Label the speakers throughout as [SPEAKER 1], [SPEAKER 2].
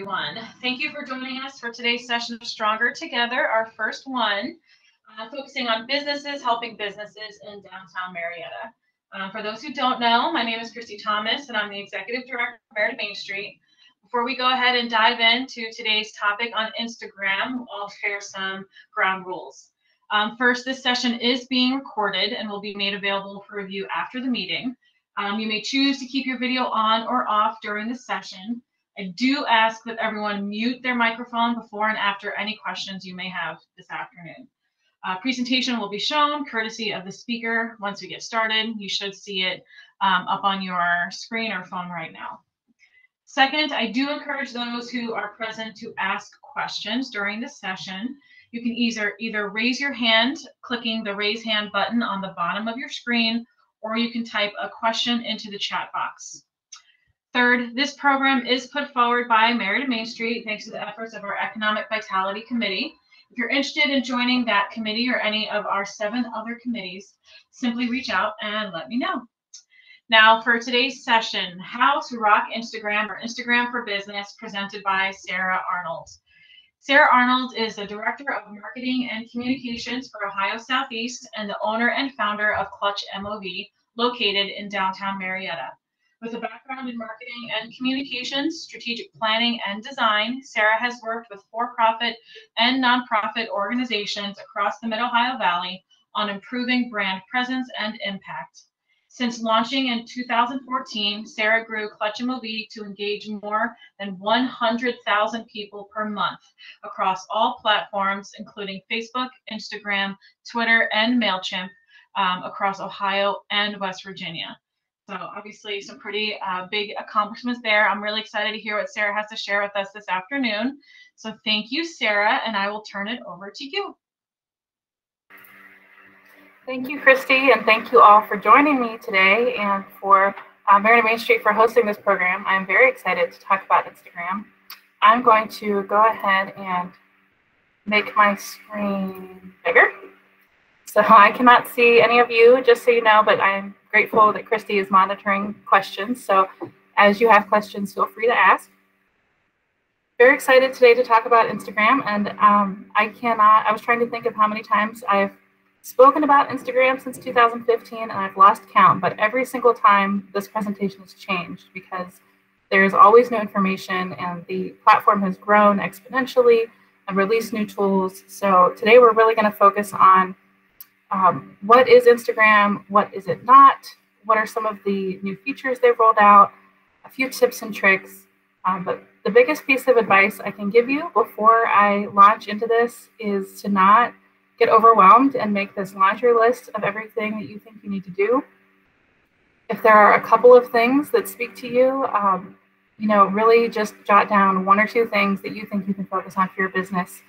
[SPEAKER 1] everyone. Thank you for joining us for today's session of Stronger Together, our first one, focusing on businesses helping businesses in downtown Marietta. For those who don't know, my name is Christy Thomas, and I'm the Executive Director of Marietta Main Street. Before we go ahead and dive into today's topic on Instagram, I'll share some ground rules. First, this session is being recorded and will be made available for review after the meeting. You may choose to keep your video on or off during the session. I do ask that everyone mute their microphone before and after any questions you may have this afternoon. Presentation will be shown courtesy of the speaker once we get started. You should see it up on your screen or phone right now. Second, I do encourage those who are present to ask questions during this session. You can either raise your hand, clicking the raise hand button on the bottom of your screen, or you can type a question into the chat box. Third, this program is put forward by Marietta Main Street thanks to the efforts of our Economic Vitality Committee. If you're interested in joining that committee or any of our 7 other committees, simply reach out and let me know. Now for today's session, How to Rock Instagram, or Instagram for Business, presented by Sarah Arnold. Sarah Arnold is the Director of Marketing and Communications for Ohio Southeast and the owner and founder of Clutch MOV, located in downtown Marietta. With a background in marketing and communications, strategic planning, and design, Sarah has worked with for-profit and nonprofit organizations across the Mid-Ohio Valley on improving brand presence and impact. Since launching in 2014, Sarah grew Clutch MOV to engage more than 100,000 people per month across all platforms, including Facebook, Instagram, Twitter, and MailChimp across Ohio and West Virginia. So obviously some pretty big accomplishments there. I'm really excited to hear what Sarah has to share with us this afternoon. So thank you, Sarah, and I will turn it over to you.
[SPEAKER 2] Thank you, Christy, and thank you all for joining me today and for Marietta Main Street for hosting this program. I'm very excited to talk about Instagram. I'm going to go ahead and make my screen bigger. So I cannot see any of you, just so you know, but I'm grateful that Christy is monitoring questions. So as you have questions, feel free to ask. Very excited today to talk about Instagram. And I was trying to think of how many times I've spoken about Instagram since 2015, and I've lost count, but every single time this presentation has changed because there's always new information and the platform has grown exponentially and released new tools. So today we're really going to focus on what is Instagram, what is it not, what are some of the new features they've rolled out, a few tips and tricks. But the biggest piece of advice I can give you before I launch into this is to not get overwhelmed and make this laundry list of everything that you think you need to do. If there are a couple of things that speak to you, really just jot down 1 or 2 things that you think you can focus on for your business,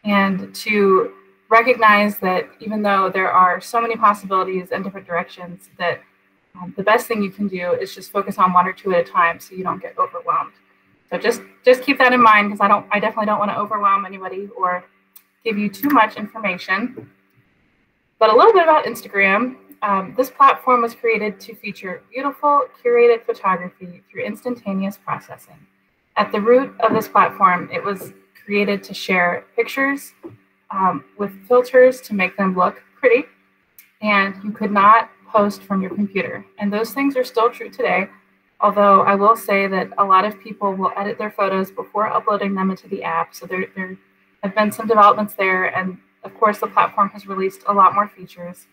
[SPEAKER 2] and to recognize that even though there are so many possibilities and different directions, that the best thing you can do is just focus on 1 or 2 at a time so you don't get overwhelmed. So just keep that in mind, because I definitely don't want to overwhelm anybody or give you too much information. But a little bit about Instagram. This platform was created to feature beautiful, curated photography through instantaneous processing. At the root of this platform, it was created to share pictures with filters to make them look pretty, and you could not post from your computer. And those things are still true today, although I will say that a lot of people will edit their photos before uploading them into the app. So there have been some developments there, and of course the platform has released a lot more features.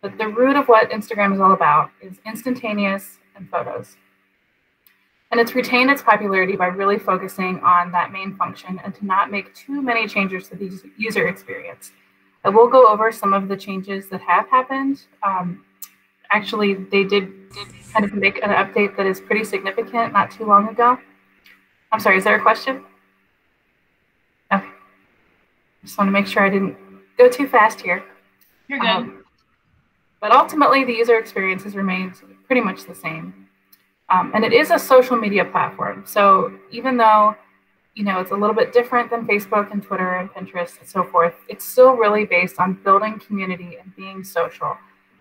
[SPEAKER 2] But the root of what Instagram is all about is instantaneous and photos. And it's retained its popularity by really focusing on that main function and to not make too many changes to the user experience. I will go over some of the changes that have happened. Actually, they did kind of make an update that is pretty significant not too long ago. I'm sorry, is there a question? Okay. Just want to make sure I didn't go too fast here.
[SPEAKER 1] You're good.
[SPEAKER 2] But ultimately, the user experience has remained pretty much the same. And it is a social media platform. So even though, it's a little bit different than Facebook and Twitter and Pinterest and so forth, it's still really based on building community and being social.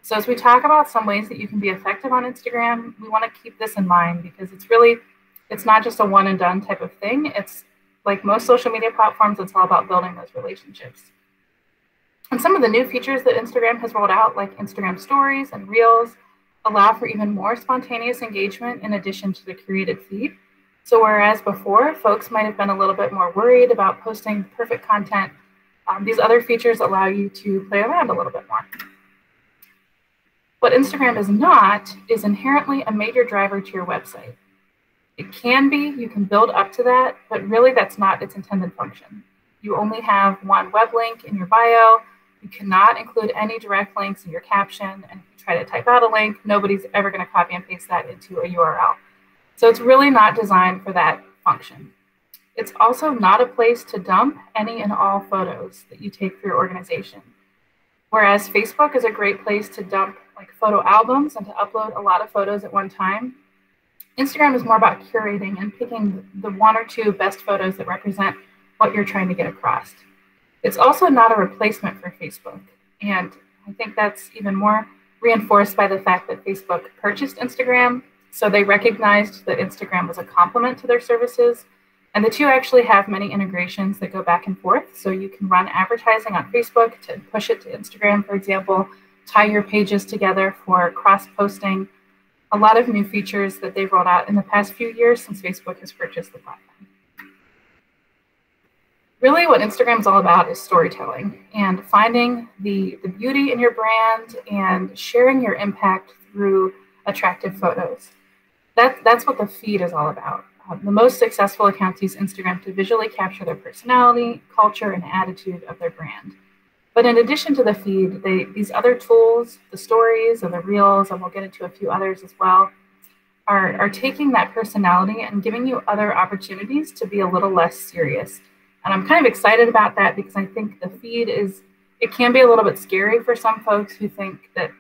[SPEAKER 2] So as we talk about some ways that you can be effective on Instagram, we want to keep this in mind, because it's not just a one and done type of thing. It's like most social media platforms, it's all about building those relationships. And some of the new features that Instagram has rolled out, like Instagram stories and reels, allow for even more spontaneous engagement in addition to the curated feed. So whereas before, folks might have been a little bit more worried about posting perfect content, these other features allow you to play around a little bit more. What Instagram is not is inherently a major driver to your website. It can be, you can build up to that, but really that's not its intended function. You only have one web link in your bio. You cannot include any direct links in your caption, and if you try to type out a link, nobody's ever going to copy and paste that into a URL. So it's really not designed for that function. It's also not a place to dump any and all photos that you take for your organization. Whereas Facebook is a great place to dump like photo albums and to upload a lot of photos at one time, Instagram is more about curating and picking the one or two best photos that represent what you're trying to get across. It's also not a replacement for Facebook. And I think that's even more reinforced by the fact that Facebook purchased Instagram. So they recognized that Instagram was a complement to their services. And the two actually have many integrations that go back and forth. So you can run advertising on Facebook to push it to Instagram, for example, tie your pages together for cross-posting. A lot of new features that they've rolled out in the past few years since Facebook has purchased the platform. Really what Instagram is all about is storytelling and finding the beauty in your brand and sharing your impact through attractive photos. That's what the feed is all about. The most successful accounts use Instagram to visually capture their personality, culture, and attitude of their brand. But in addition to the feed, these other tools, the stories and the reels, and we'll get into a few others as well, are taking that personality and giving you other opportunities to be a little less serious. And I'm kind of excited about that because I think the feed it can be a little bit scary for some folks who think that,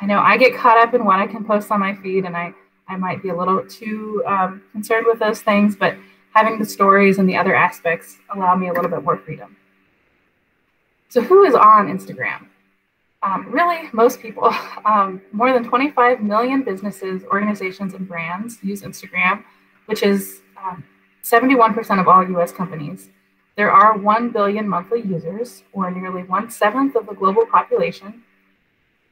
[SPEAKER 2] I know I get caught up in what I can post on my feed, and I might be a little too concerned with those things, but having the stories and the other aspects allow me a little bit more freedom. So who is on Instagram? Really, most people. More than 25 million businesses, organizations, and brands use Instagram, which is 71% of all US companies. There are 1 billion monthly users, or nearly 1/7 of the global population.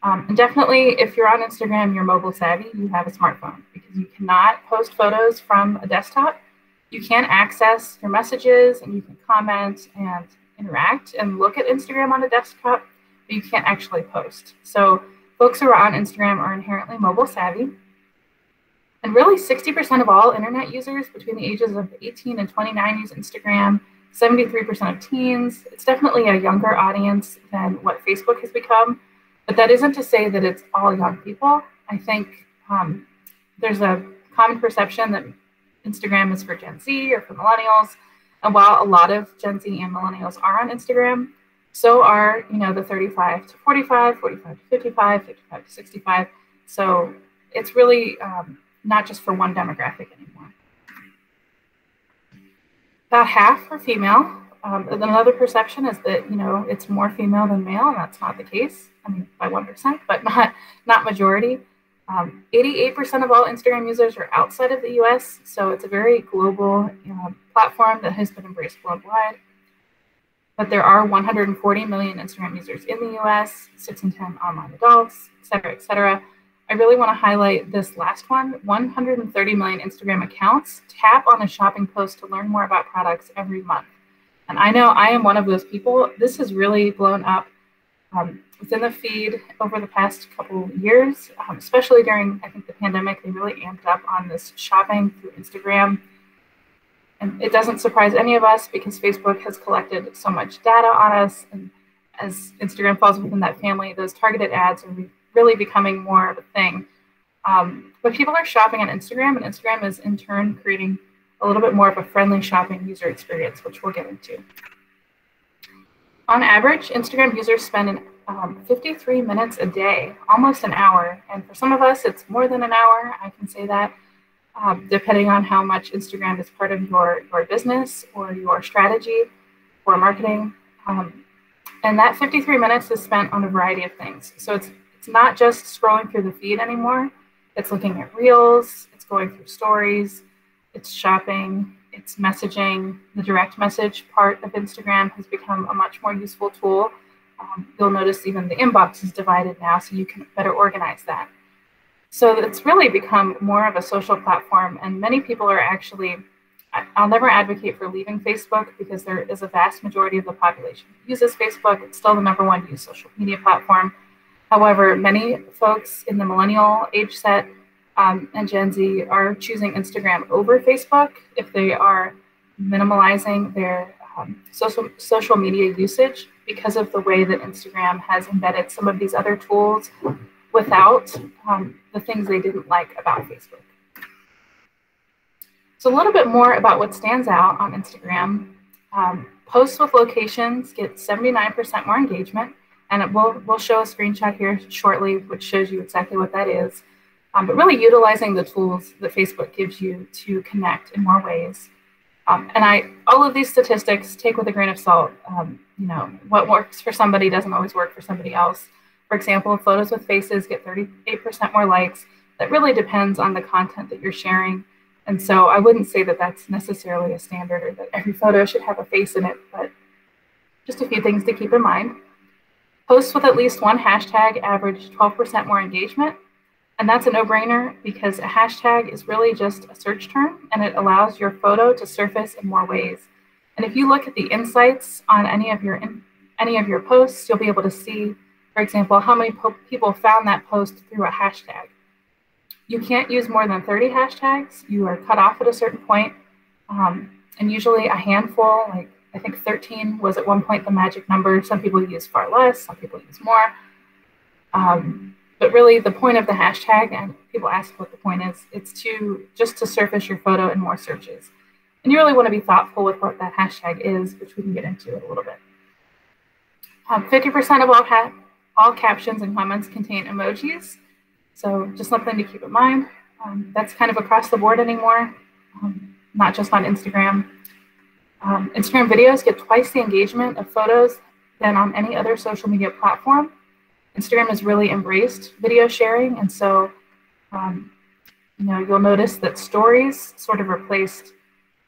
[SPEAKER 2] And definitely, if you're on Instagram, you're mobile savvy, you have a smartphone, because you cannot post photos from a desktop. You can access your messages and you can comment and interact and look at Instagram on a desktop, but you can't actually post. So folks who are on Instagram are inherently mobile savvy. And really 60% of all internet users between the ages of 18 and 29 use Instagram, 73% of teens. It's definitely a younger audience than what Facebook has become. But that isn't to say that it's all young people. I think there's a common perception that Instagram is for Gen Z or for millennials. And while a lot of Gen Z and millennials are on Instagram, so are the 35 to 45, 45 to 55, 55 to 65. So it's really not just for one demographic anymore. About half are female. Another perception is that it's more female than male, and that's not the case. I mean, by 1%, but not majority. 88% of all Instagram users are outside of the US, so it's a very global platform that has been embraced worldwide. But there are 140 million Instagram users in the US, 6 in 10 online adults, et cetera, et cetera. I really want to highlight this last one. 130 million Instagram accounts tap on a shopping post to learn more about products every month. And I know I am one of those people. This has really blown up within the feed over the past couple years, especially during, I think, the pandemic. They really amped up on this shopping through Instagram. And it doesn't surprise any of us because Facebook has collected so much data on us. And as Instagram falls within that family, those targeted ads are really becoming more of a thing. But people are shopping on Instagram, and Instagram is in turn creating a little bit more of a friendly shopping user experience, which we'll get into. On average, Instagram users spend 53 minutes a day, almost an hour. And for some of us, it's more than an hour. I can say that, depending on how much Instagram is part of your business or your strategy or marketing. And that 53 minutes is spent on a variety of things. So it's not just scrolling through the feed anymore. It's looking at reels, it's going through stories, it's shopping, It's messaging. The direct message part of Instagram has become a much more useful tool. You'll notice even the inbox is divided now, so you can better organize that. So it's really become more of a social platform, and many people are actually, I'll never advocate for leaving Facebook because there is a vast majority of the population who uses Facebook. It's still the #1 used social media platform. However, many folks in the millennial age set and Gen Z are choosing Instagram over Facebook if they are minimalizing their social media usage because of the way that Instagram has embedded some of these other tools without the things they didn't like about Facebook. So a little bit more about what stands out on Instagram. Posts with locations get 79% more engagement, and we'll show a screenshot here shortly, which shows you exactly what that is. But really utilizing the tools that Facebook gives you to connect in more ways. All of these statistics take with a grain of salt. What works for somebody doesn't always work for somebody else. For example, photos with faces get 38% more likes. That really depends on the content that you're sharing. And so I wouldn't say that that's necessarily a standard or that every photo should have a face in it, but just a few things to keep in mind. Posts with at least one hashtag average 12% more engagement. And that's a no-brainer because a hashtag is really just a search term, and it allows your photo to surface in more ways. And if you look at the insights on any of your posts, you'll be able to see, for example, how many people found that post through a hashtag. You can't use more than 30 hashtags. You are cut off at a certain point, and usually a handful, like I think 13 was at one point the magic number. Some people use far less, some people use more. But really the point of the hashtag, and people ask what the point is, it's just to surface your photo in more searches. And you really want to be thoughtful with what that hashtag is, which we can get into in a little bit. 50% of all captions and comments contain emojis. So just something to keep in mind. That's kind of across the board anymore, not just on Instagram. Instagram videos get twice the engagement of photos than on any other social media platform. Instagram has really embraced video sharing, and so you'll notice that stories sort of replaced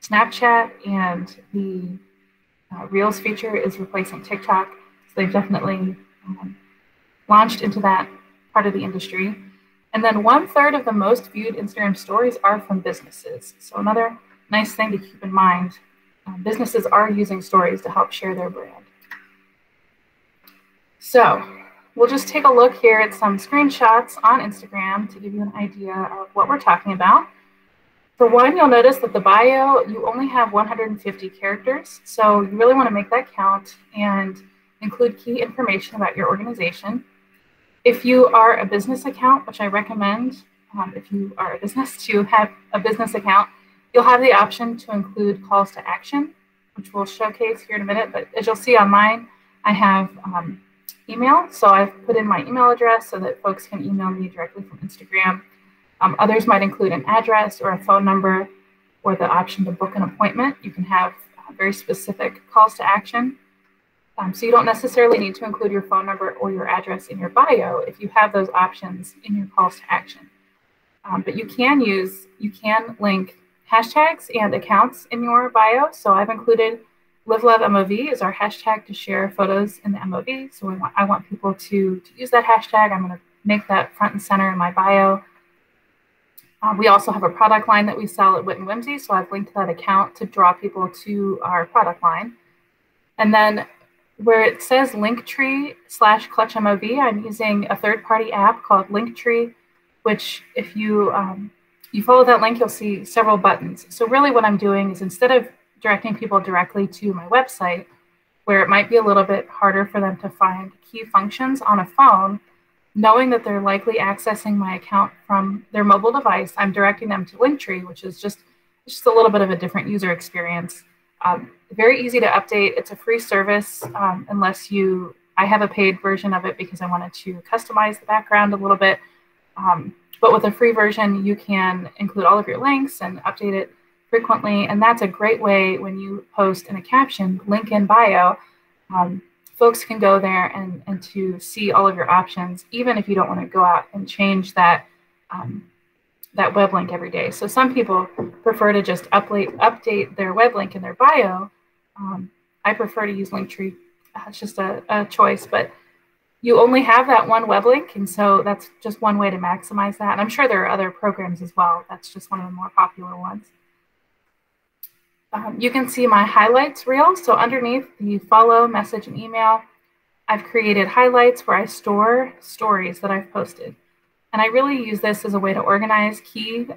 [SPEAKER 2] Snapchat, and the Reels feature is replacing TikTok. So they've definitely launched into that part of the industry. And then 1/3 of the most viewed Instagram stories are from businesses. So another nice thing to keep in mind, businesses are using stories to help share their brand. So we'll just take a look here at some screenshots on Instagram to give you an idea of what we're talking about. For one, you'll notice that the bio, you only have 150 characters. So you really want to make that count and include key information about your organization. If you are a business account, which I recommend if you are a business to have a business account, you'll have the option to include calls to action, which we'll showcase here in a minute. But as you'll see on mine, I have email. So I've put in my email address so that folks can email me directly from Instagram. Others might include an address or a phone number or the option to book an appointment. You can have very specific calls to action. So you don't necessarily need to include your phone number or your address in your bio if you have those options in your calls to action. But you can link hashtags and accounts in your bio. So I've included Live Love MOV is our hashtag to share photos in the MOV. So I want people to use that hashtag. I'm going to make that front and center in my bio. We also have a product line that we sell at Wit and Whimsy. So I've linked that account to draw people to our product line. And then where it says Linktree/ClutchMOV, I'm using a third-party app called Linktree, which if you follow that link, you'll see several buttons. So really what I'm doing is instead of directing people directly to my website, where it might be a little bit harder for them to find key functions on a phone, knowing that they're likely accessing my account from their mobile device, I'm directing them to Linktree, which is just a little bit of a different user experience. Very easy to update. It's a free service unless I have a paid version of it because I wanted to customize the background a little bit. But with a free version, you can include all of your links and update it frequently. And that's a great way when you post in a caption, link in bio, folks can go there and to see all of your options, even if you don't want to go out and change that that web link every day. So some people prefer to just update their web link in their bio. I prefer to use Linktree. It's just a choice, but you only have that one web link, and so that's just one way to maximize that. And I'm sure there are other programs as well. That's just one of the more popular ones. You can see my highlights reel. So underneath the follow, message, and email, I've created highlights where I store stories that I've posted. And I really use this as a way to organize key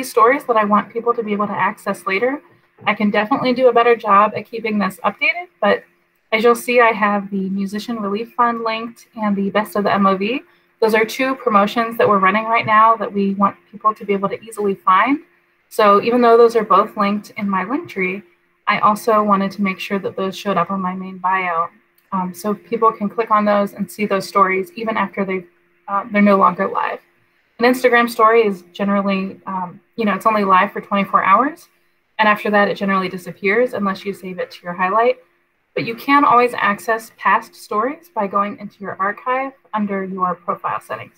[SPEAKER 2] stories that I want people to be able to access later. I can definitely do a better job at keeping this updated, but as you'll see, I have the Musician Relief Fund linked and the Best of the MOV. Those are two promotions that we're running right now that we want people to be able to easily find. So even though those are both linked in my Linktree, I also wanted to make sure that those showed up on my main bio. So people can click on those and see those stories even after they're no longer live. An Instagram story is generally, it's only live for 24 hours. And after that, it generally disappears unless you save it to your highlight. But you can always access past stories by going into your archive under your profile settings.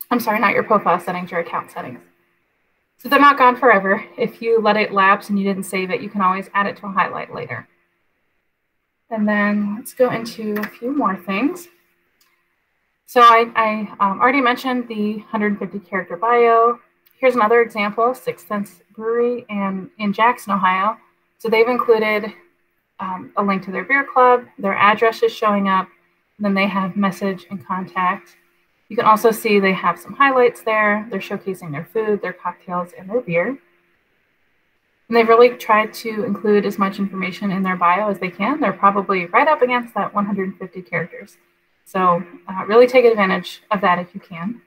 [SPEAKER 2] I'm sorry, not your profile settings, your account settings. So they're not gone forever. If you let it lapse and you didn't save it, you can always add it to a highlight later. And then let's go into a few more things. So I already mentioned the 150 character bio. Here's another example, Sixth Sense Brewery in Jackson, Ohio. So they've included a link to their beer club, their address is showing up, and then they have message and contact. You can also see they have some highlights there. They're showcasing their food, their cocktails, and their beer. And they've really tried to include as much information in their bio as they can. They're probably right up against that 150 characters. So really take advantage of that if you can.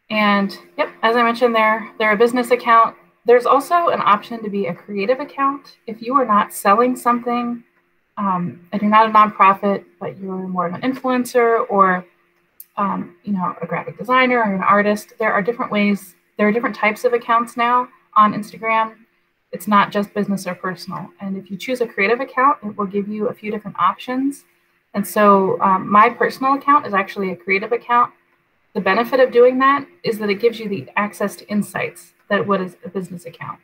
[SPEAKER 2] And yep, as I mentioned, they're a business account. There's also an option to be a creative account. If you are not selling something and you're not a nonprofit, but you're more of an influencer or a graphic designer or an artist, there are different ways. There are different types of accounts now on Instagram. It's not just business or personal. And if you choose a creative account, it will give you a few different options. And so my personal account is actually a creative account. The benefit of doing that is that it gives you the access to insights that would as a business account.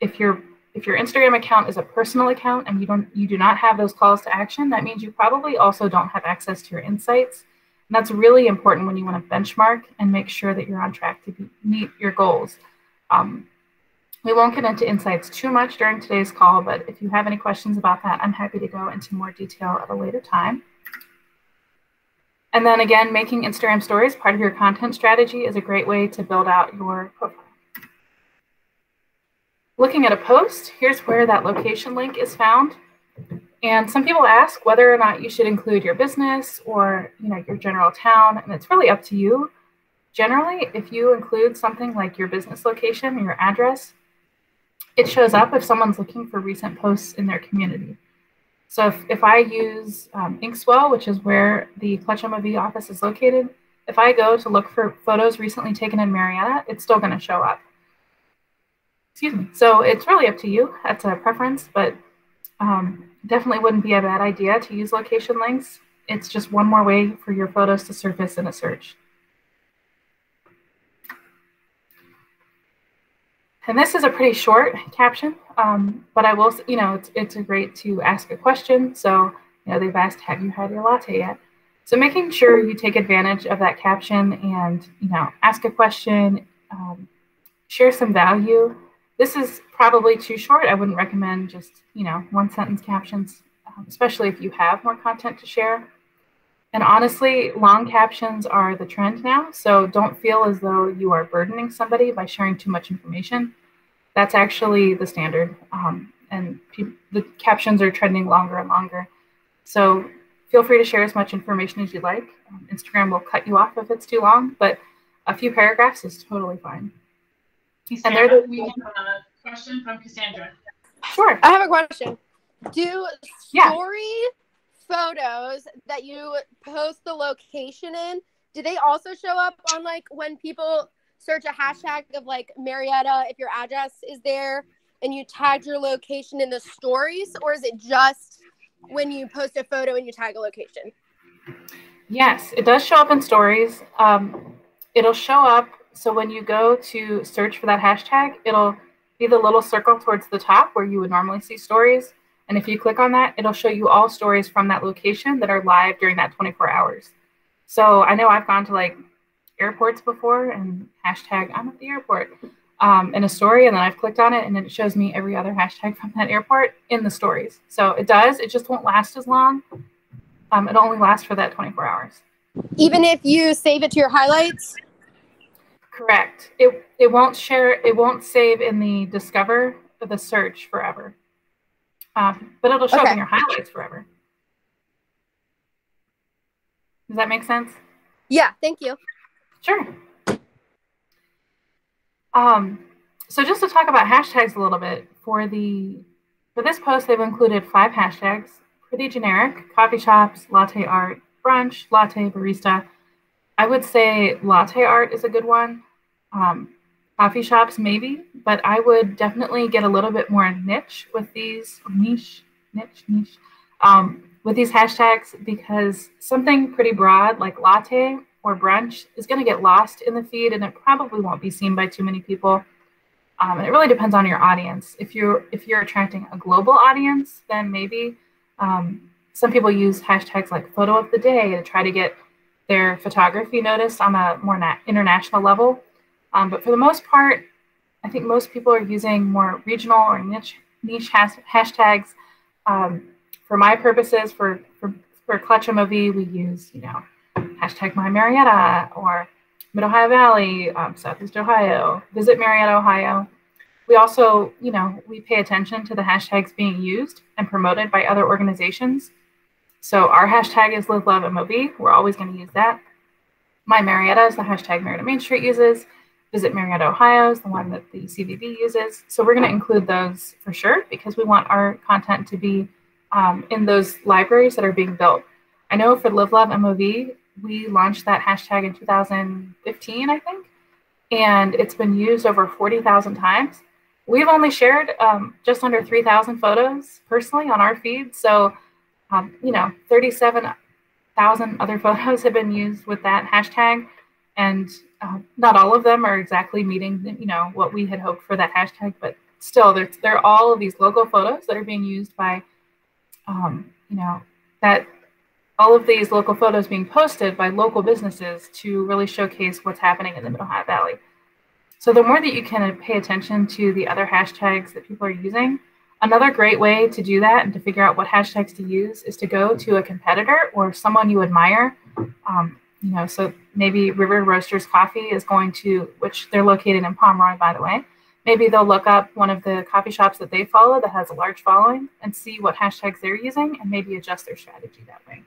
[SPEAKER 2] If your Instagram account is a personal account and you do not have those calls to action, that means you probably also don't have access to your insights. And that's really important when you want to benchmark and make sure that you're on track to meet your goals. We won't get into insights too much during today's call, but if you have any questions about that, I'm happy to go into more detail at a later time. And then again, making Instagram stories part of your content strategy is a great way to build out your profile. Looking at a post, here's where that location link is found. And some people ask whether or not you should include your business or your general town, and it's really up to you. Generally, if you include something like your business location or your address, it shows up if someone's looking for recent posts in their community. So if I use Inkswell, which is where the Clutch MOV office is located, if I go to look for photos recently taken in Marietta, it's still going to show up. Excuse me. So it's really up to you. That's a preference, but definitely wouldn't be a bad idea to use location links. It's just one more way for your photos to surface in a search. And this is a pretty short caption, but I will, it's great to ask a question. So, they've asked, have you had your latte yet? So making sure you take advantage of that caption and, ask a question, share some value. This is probably too short. I wouldn't recommend just, one sentence captions, especially if you have more content to share. And honestly, long captions are the trend now. So don't feel as though you are burdening somebody by sharing too much information. That's actually the standard. And the captions are trending longer and longer. So feel free to share as much information as you like. Instagram will cut you off if it's too long, but a few paragraphs is totally fine.
[SPEAKER 1] Cassandra, we have a question from Cassandra.
[SPEAKER 2] Sure.
[SPEAKER 3] I have a question. Do story photos that you post the location in, do they also show up on when people search a hashtag of Marietta, if your address is there and you tag your location in the stories, or is it just when you post a photo and you tag a location?
[SPEAKER 2] Yes, it does show up in stories. It'll show up. So when you go to search for that hashtag, it'll be the little circle towards the top where you would normally see stories. And if you click on that, it'll show you all stories from that location that are live during that 24 hours. So I know I've gone to like airports before and hashtag I'm at the airport in a story, and then I've clicked on it and it shows me every other hashtag from that airport in the stories. So it just won't last as long. It only lasts for that 24 hours.
[SPEAKER 3] Even if you save it to your highlights?
[SPEAKER 2] Correct. It won't save in the discover or the search forever. But it'll show up in your highlights forever. Does that make sense?
[SPEAKER 3] Yeah, thank you.
[SPEAKER 2] Sure. So just to talk about hashtags a little bit, for this post, they've included 5 hashtags, pretty generic: coffee shops, latte art, brunch, latte, barista. I would say latte art is a good one. Coffee shops, maybe, but I would definitely get a little bit more niche with these, niche, with these hashtags, because something pretty broad like latte or brunch is going to get lost in the feed, and it probably won't be seen by too many people. And it really depends on your audience. If you're attracting a global audience, then maybe some people use hashtags like photo of the day to try to get their photography noticed on a more international level. But for the most part, I think most people are using more regional or niche hashtags. For my purposes, for Clutch MOV, we use, hashtag My Marietta or Mid Ohio Valley, Southeast Ohio, Visit Marietta, Ohio. We also, we pay attention to the hashtags being used and promoted by other organizations. So our hashtag is Live Love MOV. We're always going to use that. My Marietta is the hashtag Marietta Main Street uses. Visit Marietta, Ohio is the one that the CVB uses. So we're going to include those for sure, because we want our content to be in those libraries that are being built. I know for Live Love MOV, we launched that hashtag in 2015, I think, and it's been used over 40,000 times. We've only shared just under 3,000 photos personally on our feed. So, 37,000 other photos have been used with that hashtag, and not all of them are exactly meeting, what we had hoped for that hashtag, but still, there are all of these local photos that are being used by, all of these local photos being posted by local businesses to really showcase what's happening in the Mid Ohio Valley. So the more that you can pay attention to the other hashtags that people are using, another great way to do that and to figure out what hashtags to use is to go to a competitor or someone you admire. So maybe River Roasters Coffee is going to, which they're located in Pomeroy, by the way. Maybe they'll look up one of the coffee shops that they follow that has a large following and see what hashtags they're using and maybe adjust their strategy that way.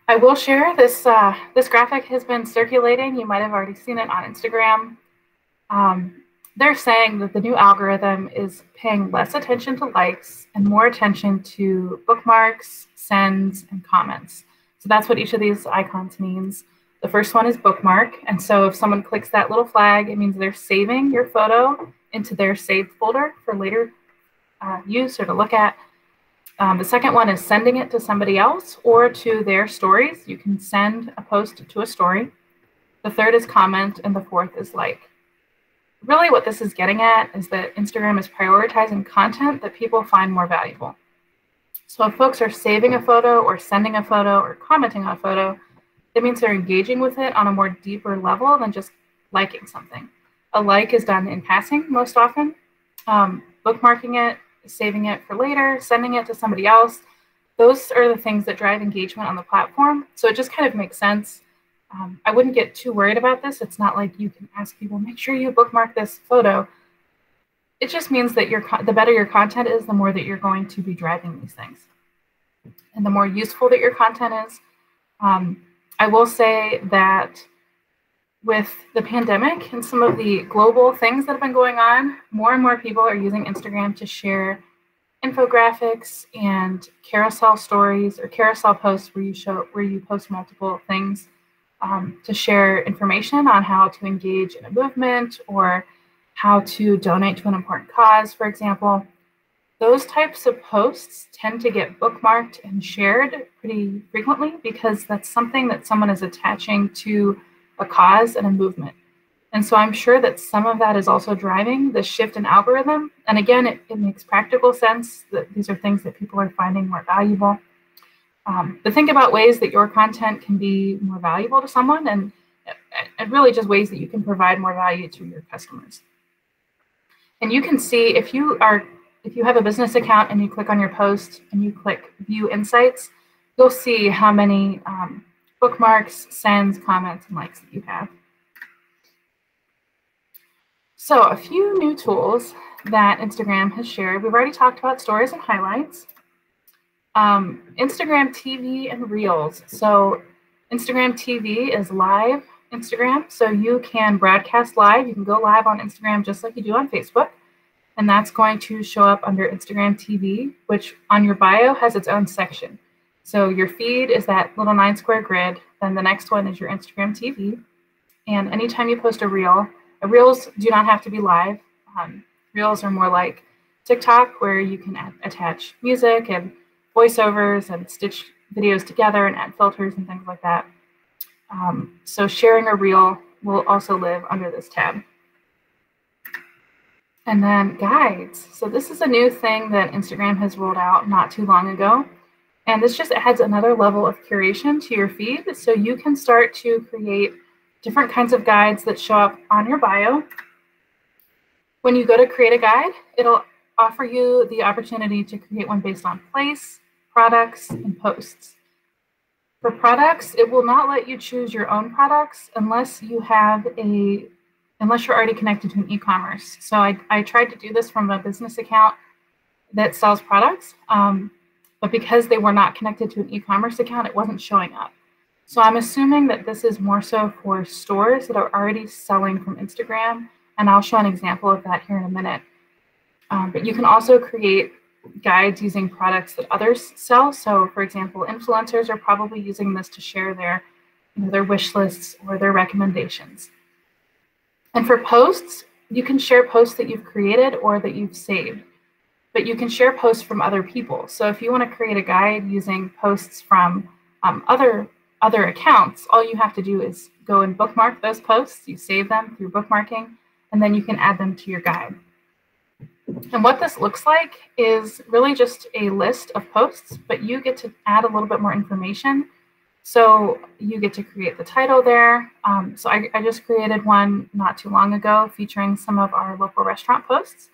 [SPEAKER 2] I will share this. This graphic has been circulating. You might have already seen it on Instagram. They're saying that the new algorithm is paying less attention to likes and more attention to bookmarks, sends, and comments. So that's what each of these icons means. The first one is bookmark. And so if someone clicks that little flag, it means they're saving your photo into their saved folder for later use or to look at. The second one is sending it to somebody else or to their stories. You can send a post to a story. The third is comment, and the fourth is like. Really what this is getting at is that Instagram is prioritizing content that people find more valuable. So if folks are saving a photo or sending a photo or commenting on a photo, it means they're engaging with it on a more deeper level than just liking something. A like is done in passing most often. Bookmarking it, saving it for later, sending it to somebody else. Those are the things that drive engagement on the platform. So it just kind of makes sense. I wouldn't get too worried about this. It's not like you can ask people, make sure you bookmark this photo. It just means that the better your content is, the more that you're going to be driving these things. And the more useful that your content is. I will say that with the pandemic and some of the global things that have been going on, more and more people are using Instagram to share infographics and carousel stories or carousel posts where you post multiple things to share information on how to engage in a movement or how to donate to an important cause, for example. those types of posts tend to get bookmarked and shared pretty frequently because that's something that someone is attaching to a cause and a movement. And so I'm sure that some of that is also driving the shift in algorithm. And again, it makes practical sense that these are things that people are finding more valuable. But think about ways that your content can be more valuable to someone, and really just ways that you can provide more value to your customers. And you can see if you have a business account and you click on your post and you click View Insights, you'll see how many bookmarks, sends, comments, and likes that you have. So a few new tools that Instagram has shared. We've already talked about stories and highlights. Instagram TV and Reels. So Instagram TV is live Instagram. So you can broadcast live. You can go live on Instagram just like you do on Facebook. And that's going to show up under Instagram TV, which on your bio has its own section. So your feed is that little 9-square grid. Then the next one is your Instagram TV. And anytime you post a reel, Reels do not have to be live. Reels are more like TikTok, where you can attach music and voiceovers and stitch videos together and add filters and things like that. So sharing a reel will also live under this tab. And then guides. So this is a new thing that Instagram has rolled out not too long ago. And this just adds another level of curation to your feed. So you can start to create different kinds of guides that show up on your bio. When you go to create a guide, it'll offer you the opportunity to create one based on place, products, and posts. For products, it will not let you choose your own products unless you're already connected to an e-commerce. So I tried to do this from a business account that sells products, but because they were not connected to an e-commerce account, it wasn't showing up. So I'm assuming that this is more so for stores that are already selling from Instagram, and I'll show an example of that here in a minute. But you can also create guides using products that others sell. So for example, influencers are probably using this to share their wish lists or their recommendations. And for posts, you can share posts that you've created or that you've saved, but you can share posts from other people. So if you want to create a guide using posts from other accounts, all you have to do is go and bookmark those posts. You save them through bookmarking, and then you can add them to your guide. And what this looks like is really just a list of posts, but you get to add a little bit more information. So you get to create the title there. So I just created one not too long ago featuring some of our local restaurant posts.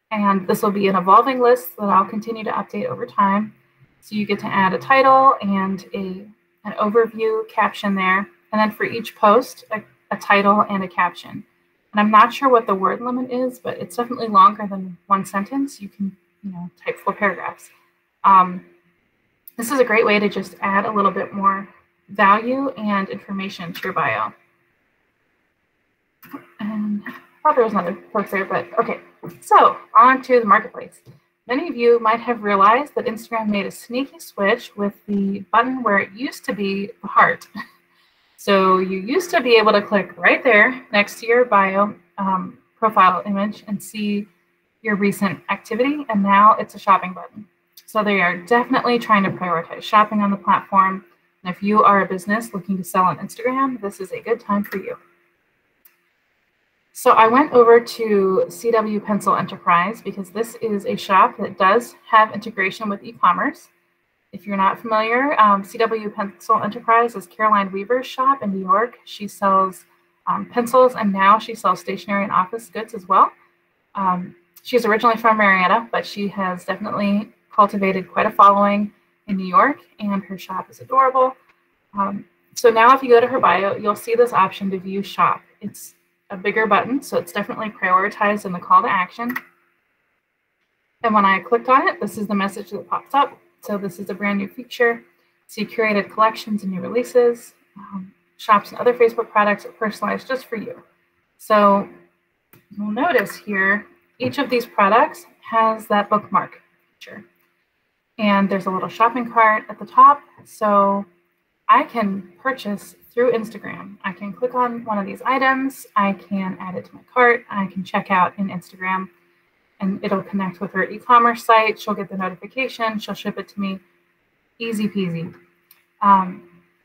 [SPEAKER 2] And this will be an evolving list that I'll continue to update over time. So you get to add a title and an overview caption there. And then for each post, a title and a caption. And I'm not sure what the word limit is, but it's definitely longer than one sentence. You can, type full paragraphs. This is a great way to just add a little bit more value and information to your bio. And I thought there was another post there, but okay. So on to the marketplace. Many of you might have realized that Instagram made a sneaky switch with the button where it used to be the heart. So you used to be able to click right there next to your bio profile image and see your recent activity, and now it's a shopping button. So they are definitely trying to prioritize shopping on the platform. And if you are a business looking to sell on Instagram, this is a good time for you. So I went over to CW Pencil Enterprise because this is a shop that does have integration with e-commerce. If you're not familiar, CW Pencil Enterprise is Caroline Weaver's shop in New York. She sells pencils, and now she sells stationery and office goods as well. She's originally from Marietta, but she has definitely cultivated quite a following in New York, and her shop is adorable. So now if you go to her bio, you'll see this option to view shop. It's a bigger button, so it's definitely prioritized in the call to action. And when I clicked on it, this is the message that pops up. So this is a brand new feature. See curated collections and new releases, shops and other Facebook products are personalized just for you. So you'll notice here, each of these products has that bookmark feature. And there's a little shopping cart at the top. So I can purchase through Instagram. I can click on one of these items. I can add it to my cart. I can check out in Instagram. and it'll connect with her e-commerce site. She'll get the notification. She'll ship it to me. Easy peasy.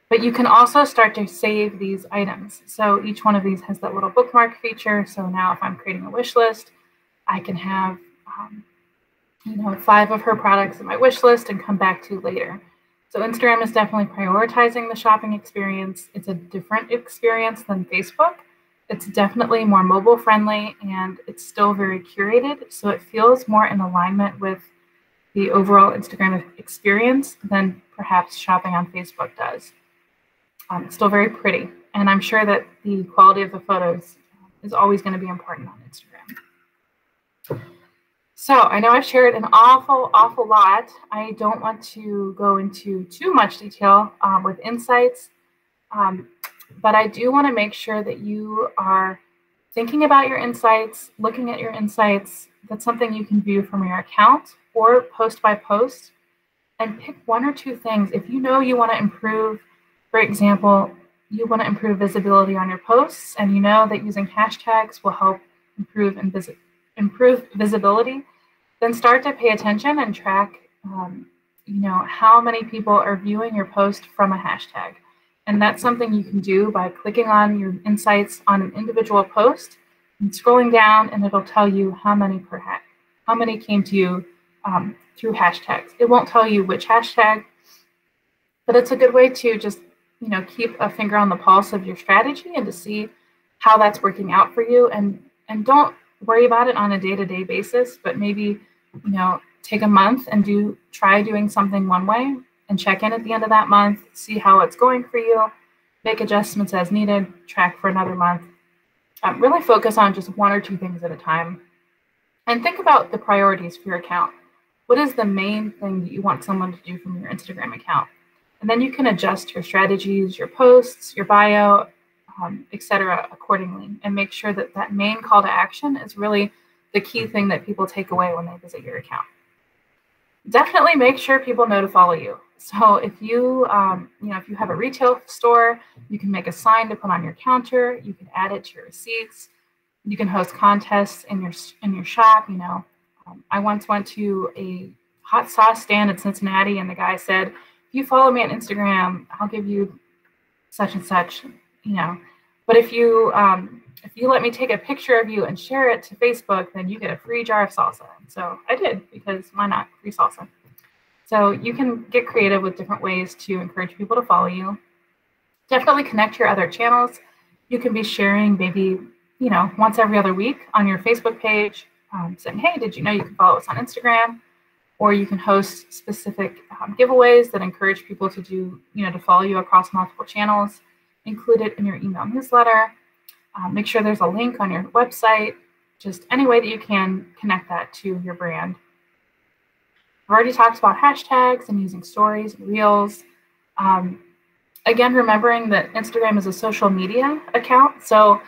[SPEAKER 2] But you can also start to save these items. So each one of these has that little bookmark feature. So now if I'm creating a wish list, I can have 5 of her products in my wish list and come back to later. So Instagram is definitely prioritizing the shopping experience. It's a different experience than Facebook. It's definitely more mobile friendly, and it's still very curated. So it feels more in alignment with the overall Instagram experience than perhaps shopping on Facebook does. It's still very pretty, and I'm sure that the quality of the photos is always going to be important on Instagram. So I know I've shared an awful lot. I don't want to go into too much detail with insights, but I do want to make sure that you are thinking about your insights, looking at your insights. That's something you can view from your account or post by post, and pick 1 or 2 things. If you know you want to improve, for example, you want to improve visibility on your posts, and you know that using hashtags will help improve visibility, then start to pay attention and track how many people are viewing your post from a hashtag. And that's something you can do by clicking on your insights on an individual post and scrolling down, and it'll tell you how many came to you through hashtags. It won't tell you which hashtag, but it's a good way to just keep a finger on the pulse of your strategy and to see how that's working out for you. And don't worry about it on a day-to-day basis, but maybe take a month and try doing something one way and check in at the end of that month, see how it's going for you, make adjustments as needed, track for another month. Really focus on just 1 or 2 things at a time, and think about the priorities for your account. What is the main thing that you want someone to do from your Instagram account? And then you can adjust your strategies, your posts, your bio, etc. accordingly, and make sure that that main call to action is really the key thing that people take away when they visit your account. Definitely make sure people know to follow you. So if you have a retail store, you can make a sign to put on your counter. You can add it to your receipts. You can host contests in your shop. I once went to a hot sauce stand in Cincinnati, and the guy said, "If you follow me on Instagram, I'll give you such and such." But if you let me take a picture of you and share it to Facebook, then you get a free jar of salsa. So I did, because why not? Free salsa. So you can get creative with different ways to encourage people to follow you. Definitely connect your other channels. You can be sharing maybe, once every other week on your Facebook page, saying, "Hey, did you know you can follow us on Instagram?" Or you can host specific giveaways that encourage people to to follow you across multiple channels. Include it in your email newsletter. Make sure there's a link on your website. Just any way that you can connect that to your brand. I've already talked about hashtags and using stories and reels. Again, remembering that Instagram is a social media account, so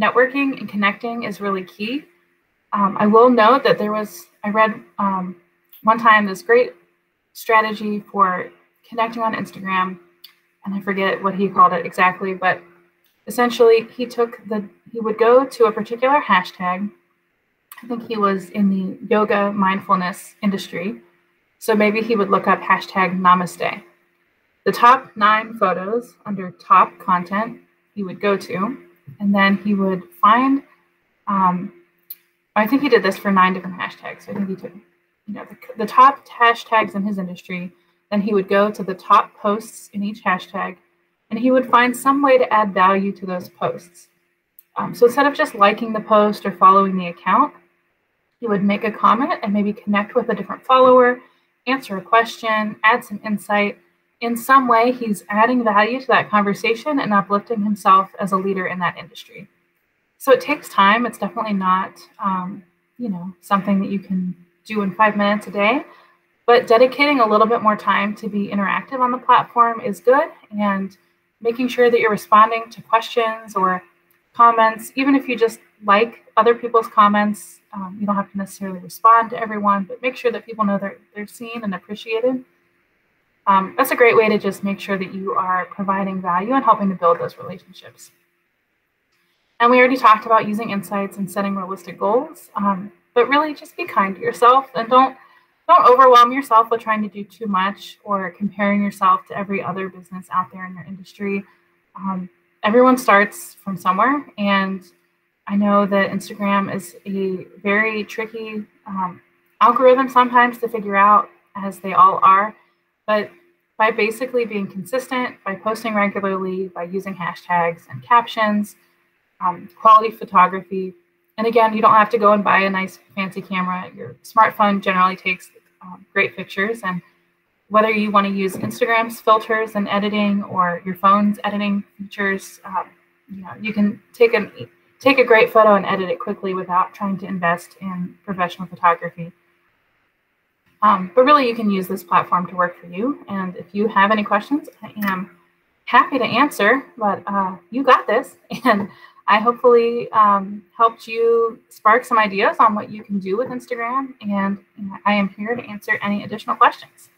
[SPEAKER 2] networking and connecting is really key. I will note that I read one time this great strategy for connecting on Instagram, and I forget what he called it exactly, but essentially he would go to a particular hashtag. I think he was in the yoga mindfulness industry. So maybe he would look up hashtag namaste. The top 9 photos under top content he would go to, and then he would find, I think he did this for 9 different hashtags. So I think he took the top hashtags in his industry, then he would go to the top posts in each hashtag, and he would find some way to add value to those posts. So instead of just liking the post or following the account, he would make a comment and maybe connect with a different follower, answer a question, add some insight. In some way, he's adding value to that conversation and uplifting himself as a leader in that industry. So it takes time. It's definitely not, something that you can do in 5 minutes a day. But dedicating a little bit more time to be interactive on the platform is good, and making sure that you're responding to questions or comments, even if you just like other people's comments. You don't have to necessarily respond to everyone, but make sure that people know they're seen and appreciated. That's a great way to just make sure that you are providing value and helping to build those relationships. And we already talked about using insights and setting realistic goals. But really just be kind to yourself, and don't overwhelm yourself with trying to do too much or comparing yourself to every other business out there in your industry. Everyone starts from somewhere, and I know that Instagram is a very tricky algorithm sometimes to figure out, as they all are. But by basically being consistent, by posting regularly, by using hashtags and captions, quality photography, and again, you don't have to go and buy a nice fancy camera. Your smartphone generally takes great pictures, and whether you want to use Instagram's filters and editing or your phone's editing features, you can take a great photo and edit it quickly without trying to invest in professional photography. But really, you can use this platform to work for you. And if you have any questions, I am happy to answer, but you got this. And I hopefully helped you spark some ideas on what you can do with Instagram. And I am here to answer any additional questions.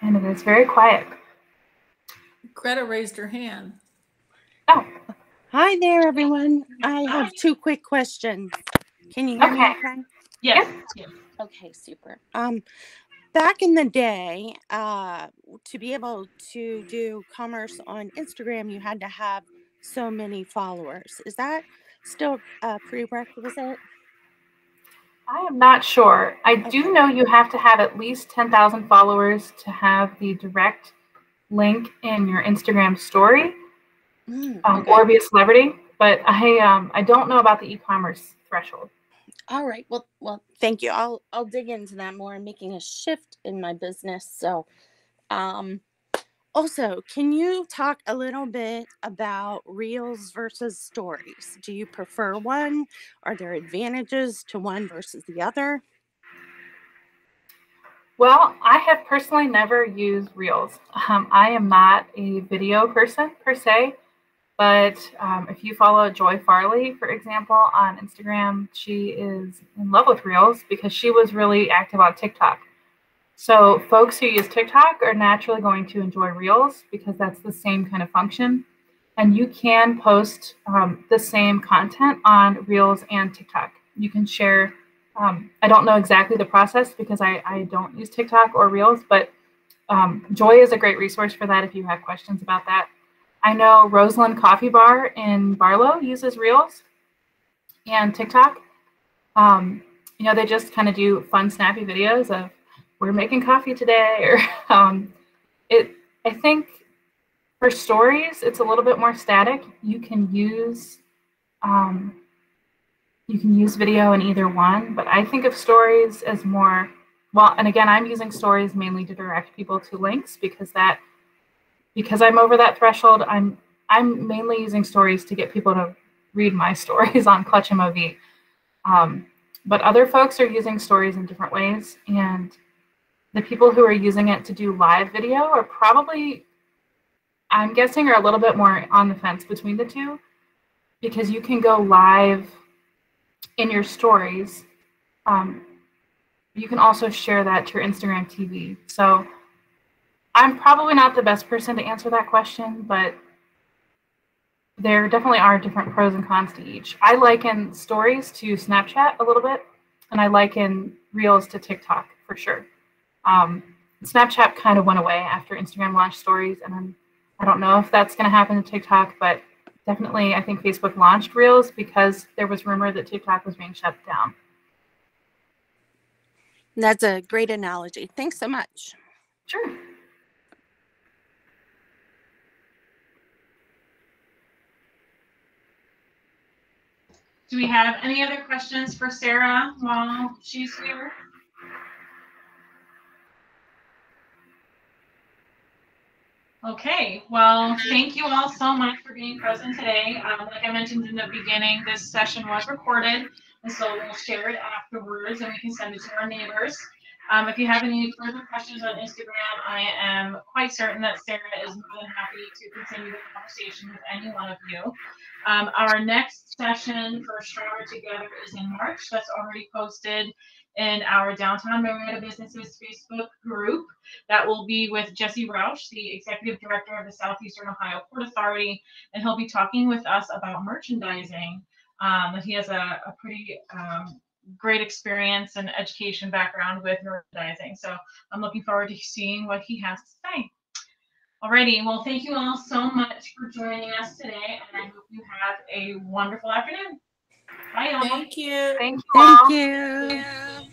[SPEAKER 2] And it is very quiet.
[SPEAKER 4] Greta raised her hand.
[SPEAKER 2] Oh.
[SPEAKER 5] Hi there, everyone. I have two quick questions. Can you hear me okay?
[SPEAKER 1] Yes.
[SPEAKER 5] Okay, super. Back in the day, to be able to do commerce on Instagram, you had to have so many followers. Is that still a prerequisite?
[SPEAKER 2] I am not sure. I do know you have to have at least 10,000 followers to have the direct link in your Instagram story or be a celebrity, but I don't know about the e-commerce threshold.
[SPEAKER 5] All right. Well, thank you. I'll dig into that more. I'm making a shift in my business. So, also, can you talk a little bit about Reels versus Stories? Do you prefer one? Are there advantages to one versus the other?
[SPEAKER 2] Well, I have personally never used Reels. I am not a video person per se, but if you follow Joy Farley, for example, on Instagram, she is in love with Reels because she was really active on TikTok. So folks who use TikTok are naturally going to enjoy Reels because that's the same kind of function. And you can post the same content on Reels and TikTok. You can share, I don't know exactly the process because I don't use TikTok or Reels, but Joy is a great resource for that if you have questions about that. I know Rosalind Coffee Bar in Barlow uses Reels and TikTok. They just kind of do fun, snappy videos of we're making coffee today, or I think for stories, it's a little bit more static. You can use video in either one, but I think of stories as more, well, and again, I'm using stories mainly to direct people to links because I'm over that threshold. I'm mainly using stories to get people to read my stories on Clutch MOV. But other folks are using stories in different ways, and the people who are using it to do live video are probably, I'm guessing, are a little bit more on the fence between the two, because you can go live in your stories. You can also share that to your Instagram TV. So I'm probably not the best person to answer that question, but there definitely are different pros and cons to each. I liken stories to Snapchat a little bit, and I liken Reels to TikTok for sure. Snapchat kind of went away after Instagram launched stories, and I don't know if that's going to happen to TikTok, but definitely I think Facebook launched Reels because there was rumor that TikTok was being shut down.
[SPEAKER 5] That's a great analogy. Thanks so much.
[SPEAKER 2] Sure.
[SPEAKER 1] Do we have any other questions for Sarah while she's here? Okay, well, thank you all so much for being present today. Like I mentioned in the beginning, this session was recorded, and so we'll share it afterwards, and we can send it to our neighbors. If you have any further questions on Instagram, I am quite certain that Sarah is more than happy to continue the conversation with any one of you. Our next session for Stronger Together is in March. That's already posted in our Downtown Marietta Businesses Facebook group. That will be with Jesse Rausch, the Executive Director of the Southeastern Ohio Port Authority, and he'll be talking with us about merchandising. He has a pretty great experience and education background with merchandising. So I'm looking forward to seeing what he has to say. Alrighty, well, thank you all so much for joining us today, and I hope you have a wonderful afternoon. Bye, y'all.
[SPEAKER 4] Thank you.
[SPEAKER 2] Thank you all.
[SPEAKER 5] Thank you.